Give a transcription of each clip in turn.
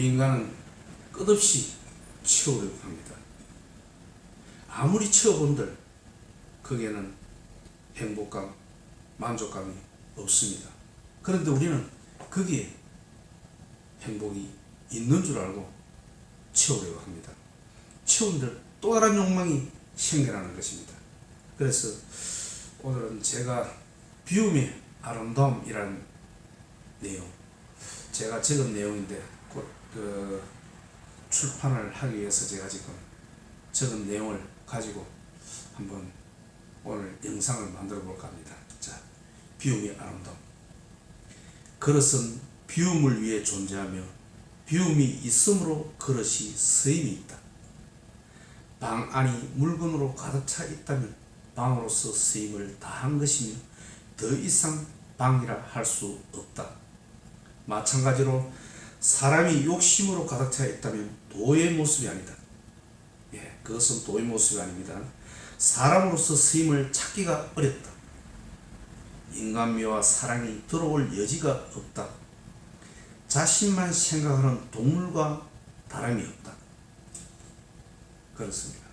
우리 인간은 끝없이 채우려고 합니다. 아무리 채워본들 거기에는 행복감, 만족감이 없습니다. 그런데 우리는 거기에 행복이 있는 줄 알고 채우려고 합니다. 채운들 또 다른 욕망이 생겨나는 것입니다. 그래서 오늘은 제가 비움의 아름다움이라는 내용, 제가 적은 내용인데 곧 출판을 하기 위해서 제가 지금 적은 내용을 가지고 한번 오늘 영상을 만들어 볼까 합니다. 자, 비움의 아름다움. 그릇은 비움을 위해 존재하며 비움이 있으므로 그릇이 쓰임이 있다. 방 안이 물건으로 가득 차 있다면 방으로서 쓰임을 다한 것이며 더 이상 방이라 할 수 없다. 마찬가지로 사람이 욕심으로 가득 차 있다면 도의 모습이 아니다. 그것은 도의 모습이 아닙니다. 사람으로서 쓰임을 찾기가 어렵다. 인간미와 사랑이 들어올 여지가 없다. 자신만 생각하는 동물과 다름이 없다. 그렇습니다.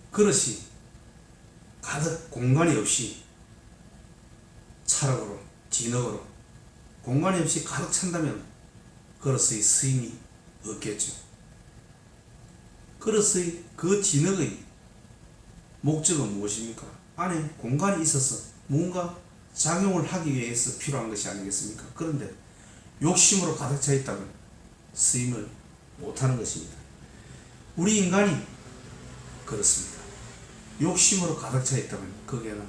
그릇이 가득 공간이 없이 차력으로, 진흙으로 공간이 없이 가득 찬다면 그릇의 쓰임이 없겠죠. 그릇의 그 진흙의 목적은 무엇입니까? 안에 공간이 있어서 뭔가 작용을 하기 위해서 필요한 것이 아니겠습니까? 그런데 욕심으로 가득 차 있다면 쓰임을 못하는 것입니다. 우리 인간이 그렇습니다. 욕심으로 가득 차 있다면 거기에는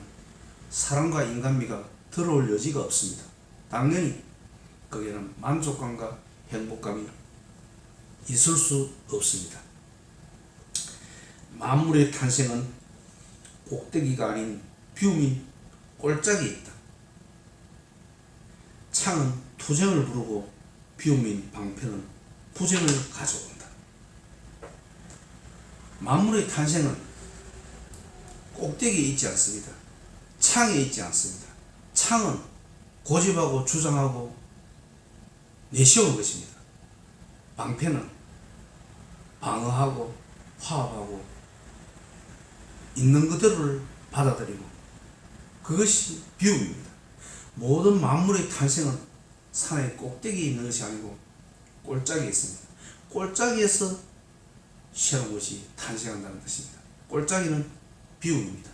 사랑과 인간미가 들어올 여지가 없습니다. 당연히 거기에는 만족감과 행복감이 있을 수 없습니다. 만물의 탄생은 꼭대기가 아닌 비움이 꼴짝에 있다. 창은 투쟁을 부르고 비움인 방패는 부쟁을 가져온다. 만물의 탄생은 꼭대기에 있지 않습니다. 창에 있지 않습니다. 창은 고집하고 주장하고 내세우는 것입니다. 방패는 방어하고 화합하고 있는 그대로를 받아들이고 그것이 비움입니다. 모든 만물의 탄생은 산의 꼭대기에 있는 것이 아니고 꼴짝에 있습니다. 꼴짝에서 새로운 것이 탄생한다는 뜻입니다. 꼴짝이는 비움입니다.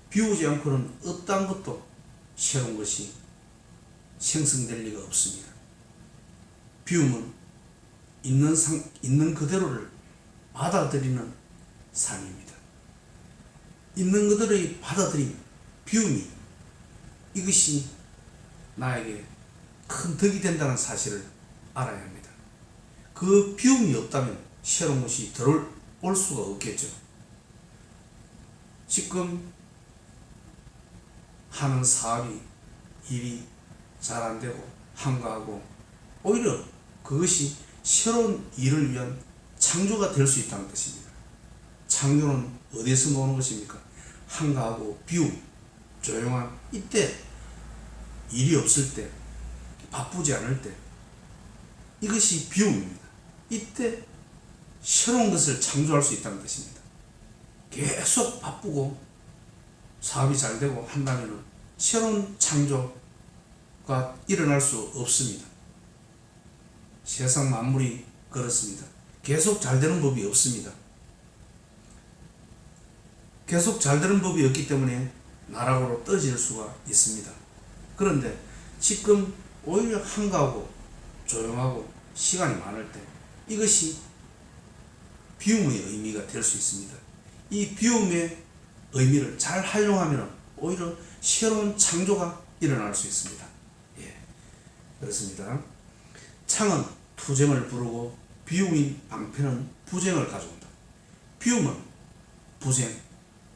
비우지 않고는 어떠한 것도 새로운 것이 생성될 리가 없습니다. 비움은 있는 그대로를 받아들이는 삶입니다. 있는 그대로의 받아들임, 비움이 이것이 나에게 큰 덕이 된다는 사실을 알아야 합니다. 그 비움이 없다면 새로운 것이 들어올 수가 없겠죠. 지금 하는 사업이 일이 잘 안 되고 한가하고 오히려 그것이 새로운 일을 위한 창조가 될 수 있다는 뜻입니다. 창조는 어디에서 나오는 것입니까? 한가하고 비움, 조용한 이때, 일이 없을 때, 바쁘지 않을 때, 이것이 비움입니다. 이때 새로운 것을 창조할 수 있다는 뜻입니다. 계속 바쁘고 사업이 잘 되고 한다면 새로운 창조가 일어날 수 없습니다. 세상 만물이 그렇습니다. 계속 잘 되는 법이 없습니다. 계속 잘 되는 법이 없기 때문에 나락으로 떨어질 수가 있습니다. 그런데 지금 오히려 한가하고 조용하고 시간이 많을 때 이것이 비움의 의미가 될 수 있습니다. 이 비움의 의미를 잘 활용하면 오히려 새로운 창조가 일어날 수 있습니다. 그렇습니다. 창은 투쟁을 부르고 비움인 방패는 부쟁을 가져온다. 비움은 부쟁,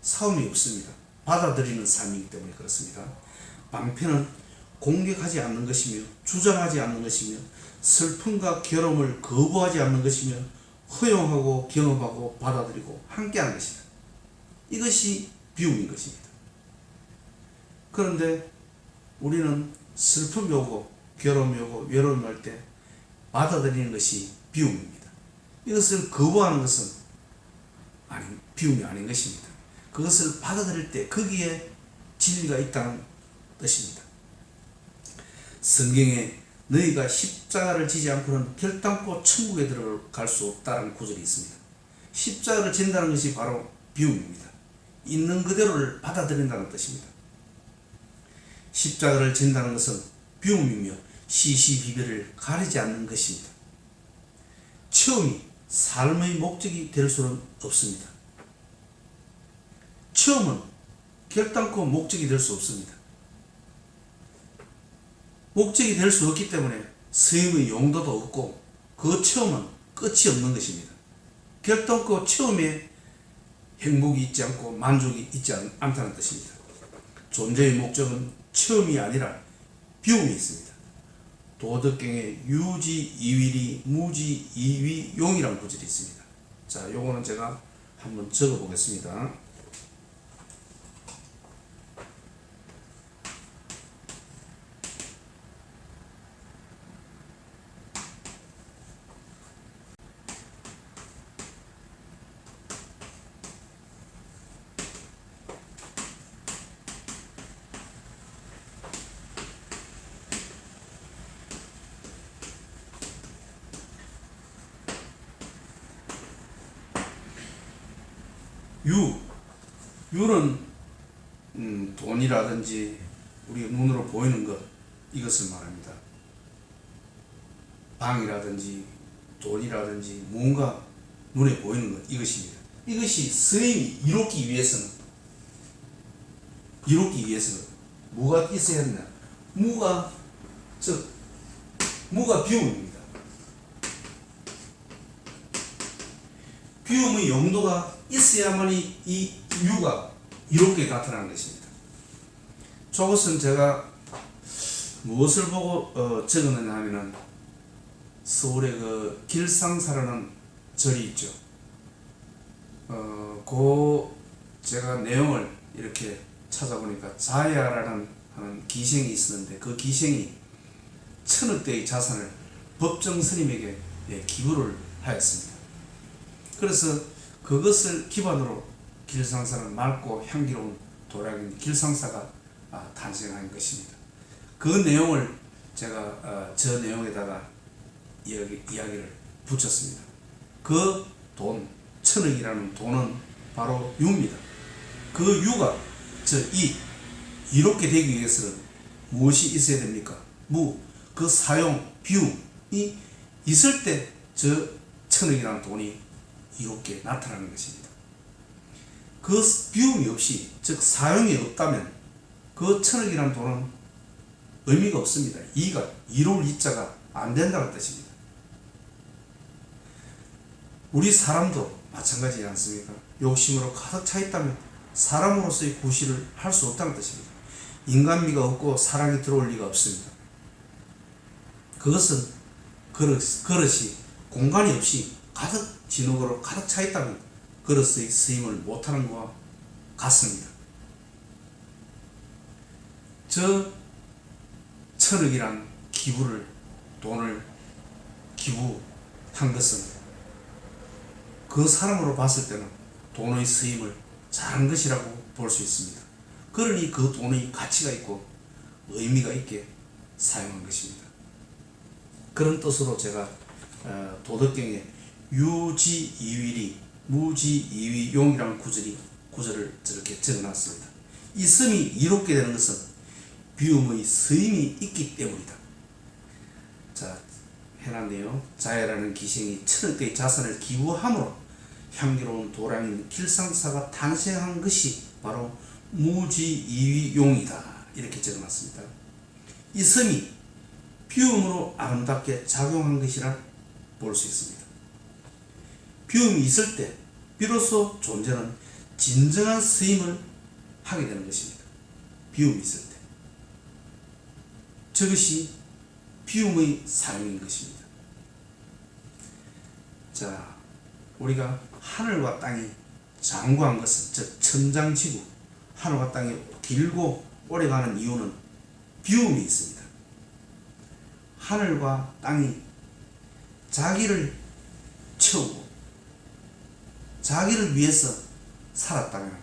싸움이 없습니다. 받아들이는 삶이기 때문에 그렇습니다. 방패는 공격하지 않는 것이며 주장하지 않는 것이며 슬픔과 괴로움을 거부하지 않는 것이며 허용하고 경험하고 받아들이고 함께하는 것이다. 이것이 비움인 것입니다. 그런데 우리는 슬픔이 오고 괴로움이 오고 외로움이 올 때 받아들이는 것이 비움입니다. 이것을 거부하는 것은 비움이 아닌 것입니다. 그것을 받아들일 때 거기에 진리가 있다는 뜻입니다. 성경에 너희가 십자가를 지지 않고는 결단코 천국에 들어갈 수 없다는 구절이 있습니다. 십자가를 진다는 것이 바로 비움입니다. 있는 그대로를 받아들인다는 뜻입니다. 십자가를 진다는 것은 비움이며 시시비비를 가리지 않는 것입니다. 체험이 삶의 목적이 될 수는 없습니다. 체험은 결단코 목적이 될 수 없습니다. 목적이 될 수 없기 때문에 스님의 용도도 없고 그 체험은 끝이 없는 것입니다. 결단코 체험에 행복이 있지 않고 만족이 있지 않다는 뜻입니다. 존재의 목적은 체험이 아니라 비움이 있습니다. 도덕경에 유지 이위리 무지 이위용이라는 구절이 있습니다. 자, 요거는 제가 한번 적어 보겠습니다. 유는 돈이라든지 우리 눈으로 보이는 것, 이것을 말합니다. 방이라든지 돈이라든지 뭔가 눈에 보이는 것, 이것입니다. 이것이 스님이 이루기 위해서는 뭐가 있어야 하느냐? 무가 비움입니다. 비움의 용도가 있어야만이 이 유가 이롭게 나타나는 것입니다. 저것은 제가 무엇을 보고 적었느냐 하면은 서울의 그 길상사라는 절이 있죠. 제가 내용을 이렇게 찾아보니까 자야라는 하는 기생이 있었는데 그 기생이 1000억대의 자산을 법정 스님에게 기부를 하였습니다. 그래서 그것을 기반으로 길상사는 맑고 향기로운 도량인 길상사가 탄생한 것입니다. 그 내용을 제가 저 내용에다가 이야기를 붙였습니다. 그 돈, 1000억이라는 돈은 바로 유입니다. 그 유가 이롭게 되기 위해서는 무엇이 있어야 됩니까? 그 사용, 비움이 있을 때 저 1000억이라는 돈이 이롭게 나타나는 것입니다. 그 비움이 없이, 즉 사용이 없다면 그 1000억이라는 돈은 의미가 없습니다. 이로울 이자가 안 된다는 뜻입니다. 우리 사람도 마찬가지지 않습니까? 욕심으로 가득 차 있다면 사람으로서의 구실을 할 수 없다는 뜻입니다. 인간미가 없고 사랑이 들어올 리가 없습니다. 그것은 그릇이 공간이 없이 가득 진흙으로 가득 차 있다면 그릇의 쓰임을 못하는 것과 같습니다. 저 1000억이란 돈을 기부한 것은 그 사람으로 봤을 때는 돈의 쓰임을 잘한 것이라고 볼 수 있습니다. 그러니 그 돈의 가치가 있고 의미가 있게 사용한 것입니다. 그런 뜻으로 제가 도덕경에 유지이위리 무지이위용이라는 구절을 저렇게 적어놨습니다. 이 섬이 이롭게 되는 것은 비움의 서임이 있기 때문이다. 자, 해놨네요. 자야라는 기생이 1000억대의 자산을 기부함으로 향기로운 도량인 길상사가 탄생한 것이 바로 무지이위용이다. 이렇게 적어놨습니다. 이 섬이 비움으로 아름답게 작용한 것이라 볼 수 있습니다. 비움이 있을 때 비로소 존재는 진정한 스임을 하게 되는 것입니다. 비움이 있을 때. 저것이 비움의 사용인 것입니다. 자, 우리가 하늘과 땅이 장구한 것은, 즉 천장지구, 하늘과 땅이 길고 오래가는 이유는 비움이 있습니다. 하늘과 땅이 자기를 채우고 자기를 위해서 살았다면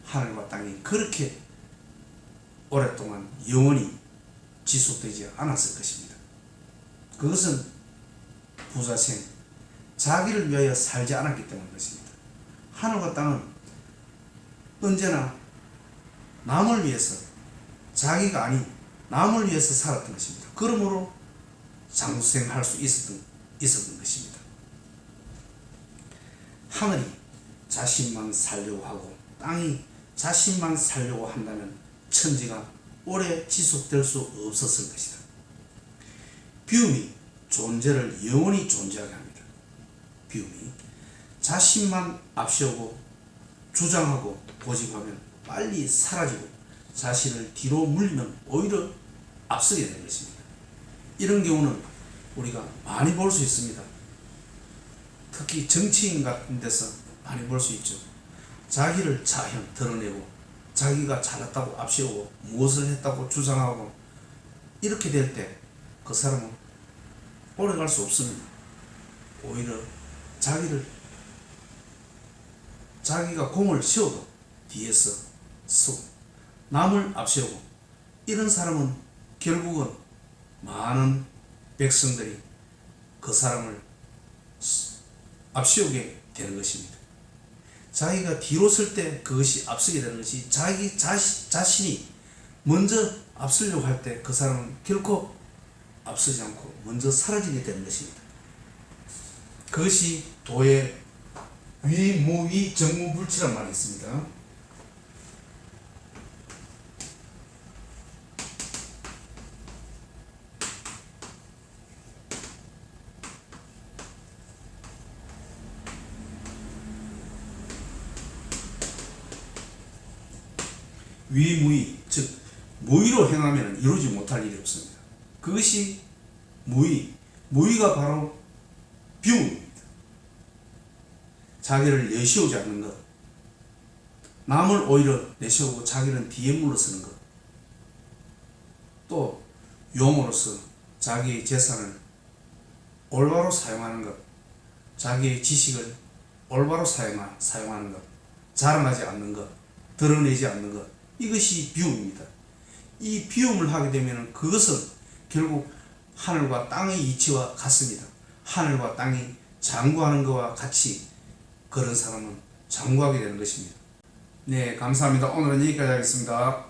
하늘과 땅이 그렇게 오랫동안 영원히 지속되지 않았을 것입니다. 그것은 부자생, 자기를 위하여 살지 않았기 때문인 것입니다. 하늘과 땅은 언제나 남을 위해서, 자기가 아닌 남을 위해서 살았던 것입니다. 그러므로 장수생할 수 있었던 것입니다. 하늘이 자신만 살려고 하고 땅이 자신만 살려고 한다면 천지가 오래 지속될 수 없었을 것이다. 비움이 존재를 영원히 존재하게 합니다. 비움이 자신만 앞세우고 주장하고 고집하면 빨리 사라지고 자신을 뒤로 물리면 오히려 앞서게 되는 것입니다. 이런 경우는 우리가 많이 볼 수 있습니다. 특히 정치인 같은 데서 많이 볼 수 있죠. 자기를 자형 드러내고 자기가 잘했다고 앞세우고 무엇을 했다고 주장하고 이렇게 될 때 그 사람은 오래 갈 수 없습니다. 오히려 자기가 공을 세워도 뒤에서 서고 남을 앞세우고 이런 사람은 결국은 많은 백성들이 그 사람을 앞세우게 되는 것입니다. 자기가 뒤로 설 때 그것이 앞서게 되는 것이 자기 자신이 먼저 앞서려고 할 때 그 사람은 결코 앞서지 않고 먼저 사라지게 되는 것입니다. 그것이 도의 위무위 정무불치란 말이 있습니다. 위무위, 즉 무위로 행하면 이루지 못할 일이 없습니다. 그것이 무위가 바로 비움입니다. 자기를 내세우지 않는 것, 남을 오히려 내세우고 자기는 뒤에 물러서는 것, 또 용으로서 자기의 재산을 올바로 사용하는 것, 자기의 지식을 올바로 사용하는 것, 자랑하지 않는 것, 드러내지 않는 것, 이것이 비움입니다. 이 비움을 하게 되면 그것은 결국 하늘과 땅의 이치와 같습니다. 하늘과 땅이 장구하는 것과 같이 그런 사람은 장구하게 되는 것입니다. 네, 감사합니다. 오늘은 여기까지 하겠습니다.